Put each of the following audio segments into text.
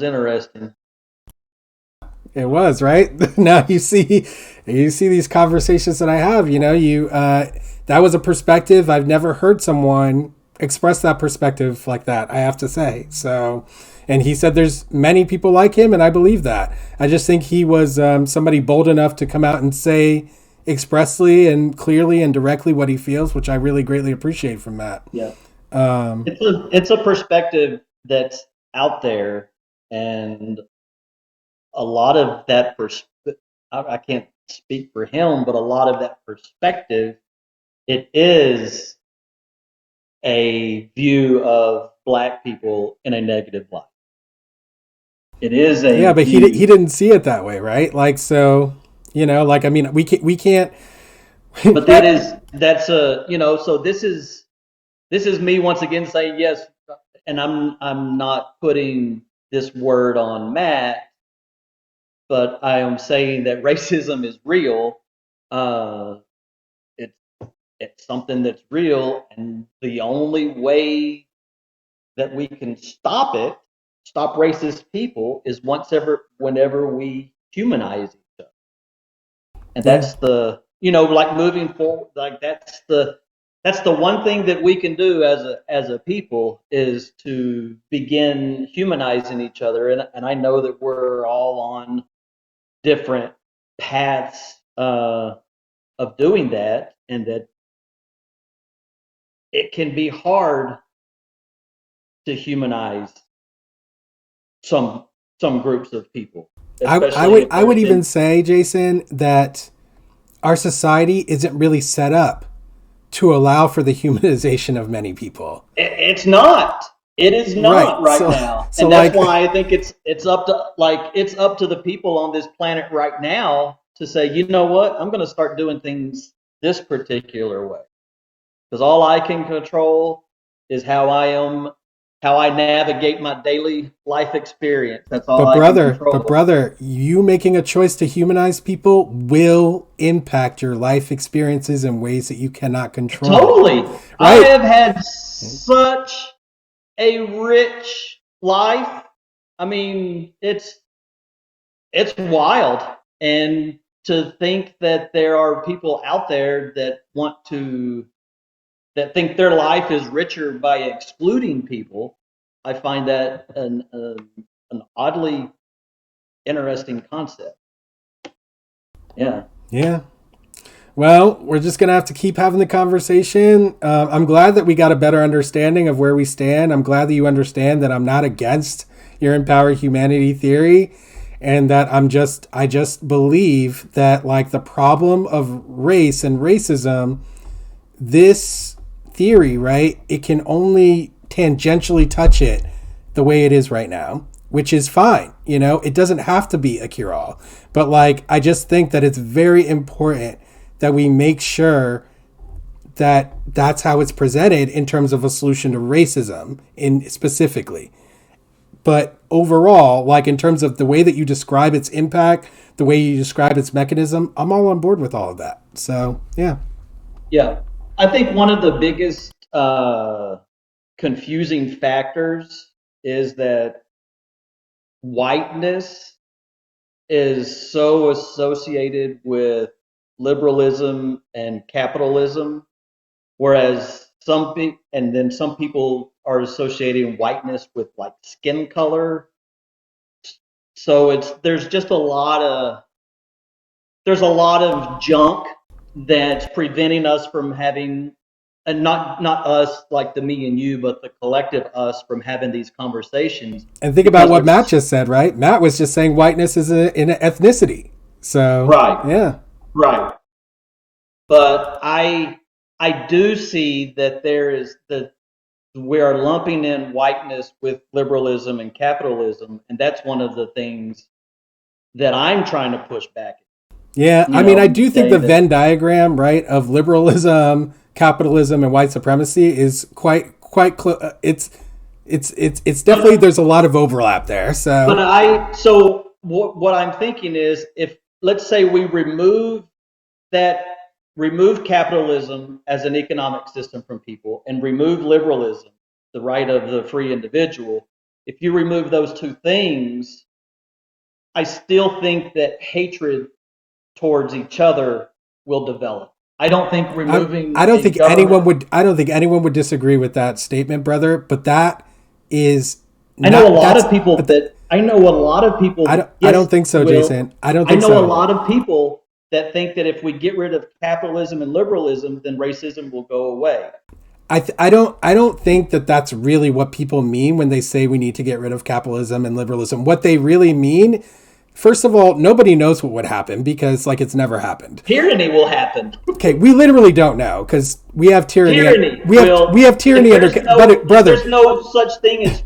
was interesting. It was, right? Now you see these conversations that I have, that was a perspective I've never heard someone express that perspective like that, I have to say. So, and he said there's many people like him, and I believe that. I just think he was somebody bold enough to come out and say expressly and clearly and directly what he feels, which I really greatly appreciate from Matt. Yeah, Um, it's a perspective that's out there, and a lot of that I can't speak for him, but a lot of that perspective, it is a view of black people in a negative light. It is yeah, a but he view, didn't see it that way, right? Like so, like I mean, we can't. but that's a so this is me once again saying yes, and I'm not putting this word on Matt, but I am saying that racism is real. Uh, it's it's something that's real, and the only way that we can stop racist people, is whenever we humanize each other. And Yeah. that's the like moving forward, like that's the one thing that we can do as a people, is to begin humanizing each other. And I know that we're all on different paths of doing that, and that it can be hard to humanize some some groups of people, especially if I would there's even been. say, Jason, that our society isn't really set up to allow for the humanization of many people. It's not. It is Right. not right now, So and that's like, why I think it's up to the people on this planet right now to say, you know what, I'm going to start doing things this particular way, because all I can control is how I navigate my daily life experience. That's all I can but control. brother, you making a choice to humanize people will impact your life experiences in ways that you cannot control. Totally. I Right. have had such a rich life. I mean, it's wild. And to think that there are people out there that think their life is richer by excluding people, I find that an oddly interesting concept. Yeah. Yeah. Well, we're just going to have to keep having the conversation. I'm glad that we got a better understanding of where we stand. I'm glad that you understand that I'm not against your empowered humanity theory, and that I just believe that like the problem of race and racism, this theory, right? It can only tangentially touch it the way it is right now, which is fine. It doesn't have to be a cure all. But like, I just think that it's very important that we make sure that that's how it's presented in terms of a solution to racism in specifically. But overall, like in terms of the way that you describe its impact, the way you describe its mechanism, I'm all on board with all of that. So yeah. Yeah. I think one of the biggest confusing factors is that whiteness is so associated with liberalism and capitalism, whereas and then some people are associating whiteness with like skin color. So there's a lot of junk that's preventing us from having, and not us like the me and you, but the collective us, from having these conversations, And think about because what Matt there's just said, right? Matt was just saying whiteness is an ethnicity. So right, yeah. right. But I do see that there is that we are lumping in whiteness with liberalism and capitalism, and that's one of the things that I'm trying to push back. Yeah, I mean, I And do think say the that Venn diagram, right, of liberalism, capitalism, and white supremacy is quite close. It's definitely but there's a lot of overlap there. but So I so what I'm thinking is, if let's say we that remove capitalism as an economic system from people, and remove liberalism, the right of the free individual, if you remove those two things, I still think that hatred towards each other will develop. I don't think I removing don't a think government. I don't think anyone would disagree with that statement, brother. But that is I know a not lot that's of people but th- that I know a lot of people. I Yes, don't think so, will. Jason. I don't I think know a so. lot of people that think that if we get rid of capitalism and liberalism, then racism will go away. I don't think that that's really what people mean when they say we need to get rid of capitalism and liberalism. What they really mean, first of all, nobody knows what would happen because like it's never happened. Tyranny will happen. Okay, we literally don't know because we have tyranny. Tyranny We will. have tyranny under. But If brother, there's no such thing as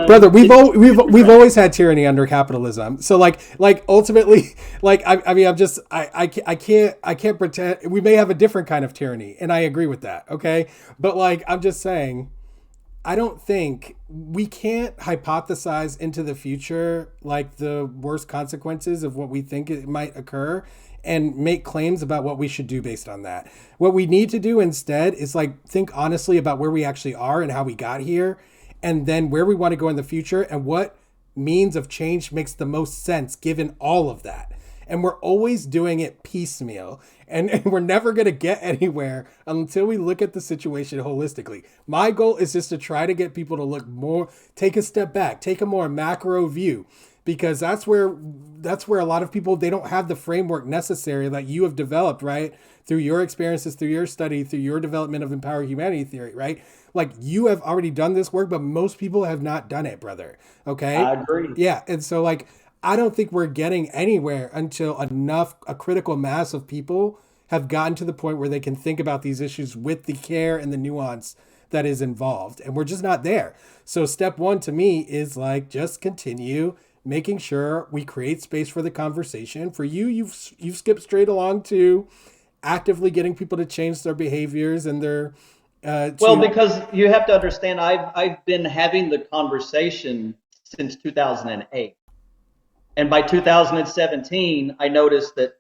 brother, freedom, then we've always had tyranny under capitalism. So like ultimately, like I mean, I'm just I can't pretend we may have a different kind of tyranny, and I agree with that. Okay, but like I'm just saying. I don't think we can't hypothesize into the future like the worst consequences of what we think it might occur and make claims about what we should do based on that. What we need to do instead is like think honestly about where we actually are and how we got here and then where we want to go in the future and what means of change makes the most sense given all of that. And we're always doing it piecemeal. And we're never going to get anywhere until we look at the situation holistically. My goal is just to try to get people to look more, take a step back, take a more macro view, because that's where a lot of people they don't have the framework necessary that you have developed, right? Through your experiences, through your study, through your development of empowered humanity theory, right? Like you have already done this work, but most people have not done it, brother. Okay? I agree. Yeah, and so like I don't think we're getting anywhere until a critical mass of people have gotten to the point where they can think about these issues with the care and the nuance that is involved. And we're just not there. So step one to me is like just continue making sure we create space for the conversation. For you, you've skipped straight along to actively getting people to change their behaviors and their Well, to because you have to understand, I've been having the conversation since 2008, and by 2017, I noticed that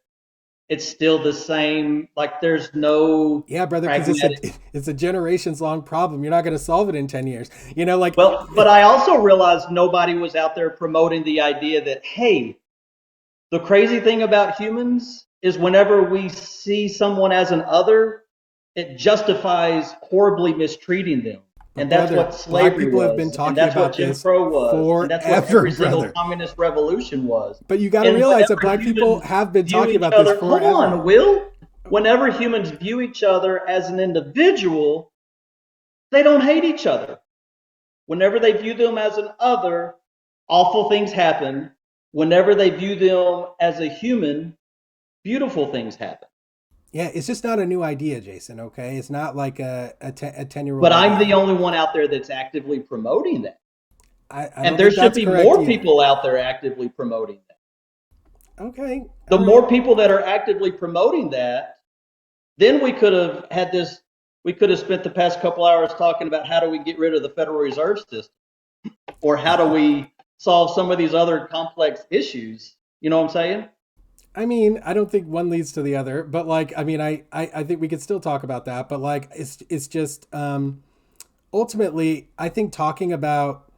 it's still the same. Like there's no yeah, brother, because pragmatic. it's a generations long problem. You're not going to solve it in 10 years. You know, like Well, but I also realized nobody was out there promoting the idea that, hey, the crazy thing about humans is whenever we see someone as an other, it justifies horribly mistreating them. but And that's brother, what black slavery people have been was, and talking that's what about Jim this Crow was, and that's what forever, every single brother. communist revolution was. But you got to And realize that whenever black people humans have been view talking each about this other, hold on, forever. Will, whenever humans view each other as an individual, they don't hate each other. Whenever they view them as an other, awful things happen. Whenever they view them as a human, beautiful things happen. Yeah, it's just not a new idea, Jason. Okay, it's not like a 10-year-old But I'm the idea. only one out there that's actively promoting that. I And don't there think should that's be correct more either. people out there actively promoting that. Okay, The all right. more people that are actively promoting that, then we could have had this, we could have spent the past couple hours talking about how do we get rid of the Federal Reserve System or how do we solve some of these other complex issues. You know what I'm saying? I mean, I don't think one leads to the other, but like, I mean, I think we could still talk about that, but like, it's just ultimately, I think talking about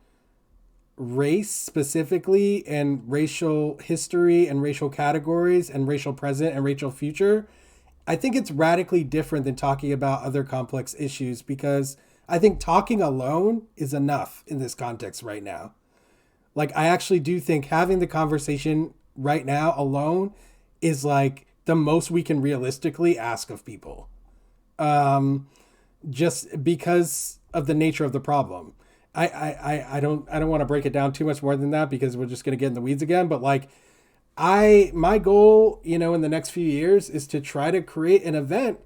race specifically and racial history and racial categories and racial present and racial future, I think it's radically different than talking about other complex issues because I think talking alone is enough in this context right now. Like, I actually do think having the conversation right now alone is like the most we can realistically ask of people. Um, just because of the nature of the problem. I don't want to break it down too much more than that because we're just gonna get in the weeds again. But like my goal, you know, in the next few years is to try to create an event,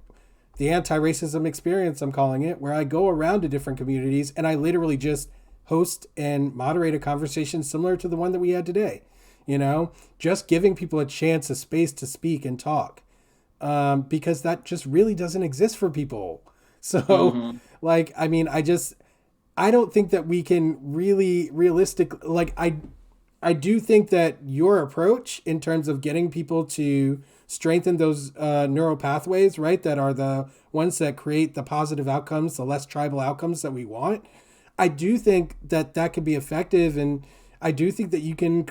the anti-racism experience I'm calling it, where I go around to different communities and I literally just host and moderate a conversation similar to the one that we had today. You know, just giving people a chance, a space to speak and talk, because that just really doesn't exist for people. So, Mm-hmm. like, I mean, I don't think that we can really realistic. Like, I do think that your approach in terms of getting people to strengthen those neural pathways, right, that are the ones that create the positive outcomes, the less tribal outcomes that we want. I do think that that could be effective, and I do think that you can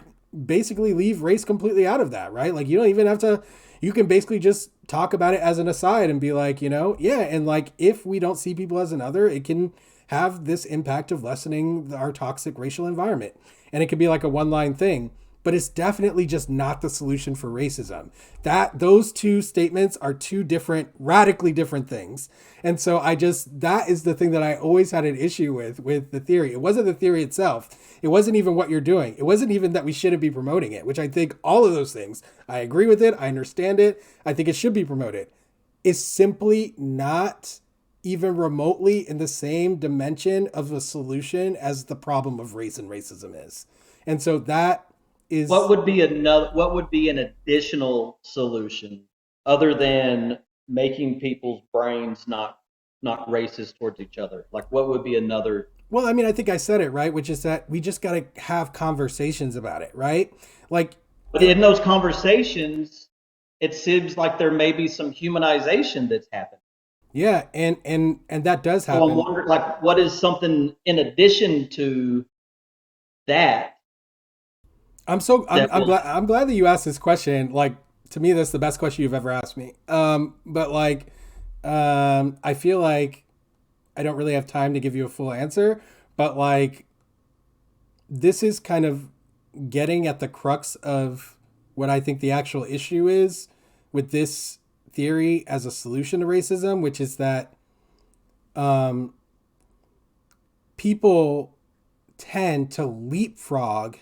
basically leave race completely out of that, right? Like you don't even have to. You can basically just talk about it as an aside and be like, yeah, and like if we don't see people as another, it can have this impact of lessening our toxic racial environment, and it could be like a one-line thing. But it's definitely just not the solution for racism. That those two statements are two different, radically different things. And so that is the thing that I always had an issue with the theory. It wasn't the theory itself. It wasn't even what you're doing. It wasn't even that we shouldn't be promoting it, which I think all of those things, I agree with it. I understand it. I think it should be promoted. It's simply not even remotely in the same dimension of a solution as the problem of race and racism is. And so that is What would be an additional solution other than making people's brains not racist towards each other? Like, what would be another? well, I mean, I think I said it, right? Which is that we just got to have conversations about it, right? Like, But in those conversations, it seems like there may be some humanization that's happened. yeah, and that does So I'm happen. wondering, like, what is something in addition to that that I'm will? glad that you asked this question. Like, to me, that's the best question you've ever asked me. But like, I feel like I don't really have time to give you a full answer. But like, this is kind of getting at the crux of what I think the actual issue is with this theory as a solution to racism, which is that um, people tend to leapfrog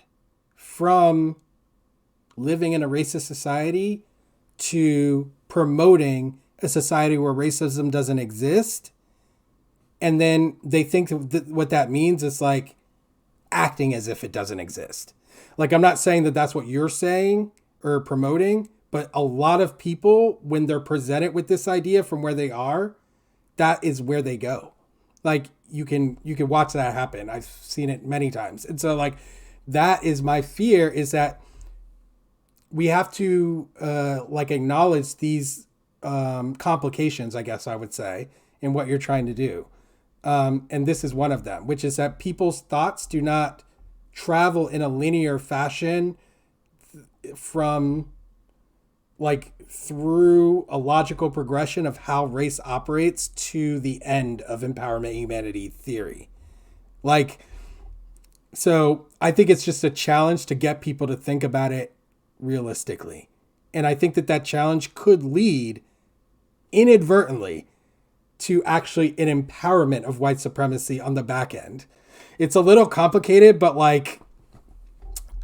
from living in a racist society to promoting a society where racism doesn't exist. And then they think that what that means is like acting as if it doesn't exist. Like, I'm not saying that that's what you're saying or promoting, but a lot of people, when they're presented with this idea from where they are, that is where they go. Like, you can watch that happen. I've seen it many times. And so like that is my fear, is that we have to like acknowledge these complications, I guess I would say, in what you're trying to do. And this is one of them, which is that people's thoughts do not travel in a linear fashion from like through a logical progression of how race operates to the end of empowerment humanity theory. Like, so I think it's just a challenge to get people to think about it realistically. And I think that that challenge could lead inadvertently to actually an empowerment of white supremacy on the back end. It's a little complicated, but like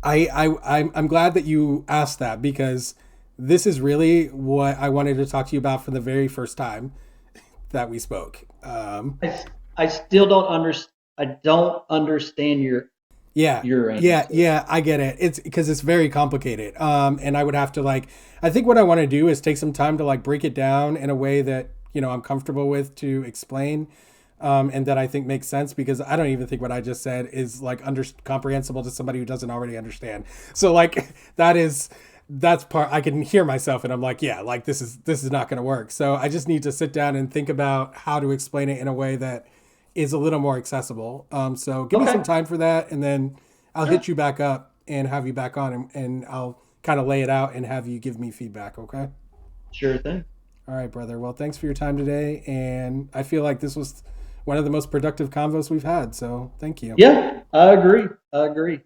I'm glad that you asked that, because this is really what I wanted to talk to you about from the very first time that we spoke. I still don't understand. I don't understand Yeah, your answer. yeah, I get it. It's because it's very complicated. And I would have to like, I think what I want to do is take some time to like break it down in a way that, I'm comfortable with to explain. And that I think makes sense, because I don't even think what I just said is like comprehensible to somebody who doesn't already understand. So like that's part I can hear myself and I'm like, yeah, like this is not going to work. So I just need to sit down and think about how to explain it in a way that is a little more accessible. So give me some Okay, time for that, and then I'll hit sure, you back up and have you back on, and I'll kind of lay it out and have you give me feedback. Okay. sure thing. All right, brother. Well, thanks for your time today. And I feel like this was one of the most productive convos we've had. So thank you. Yeah, I agree. I agree.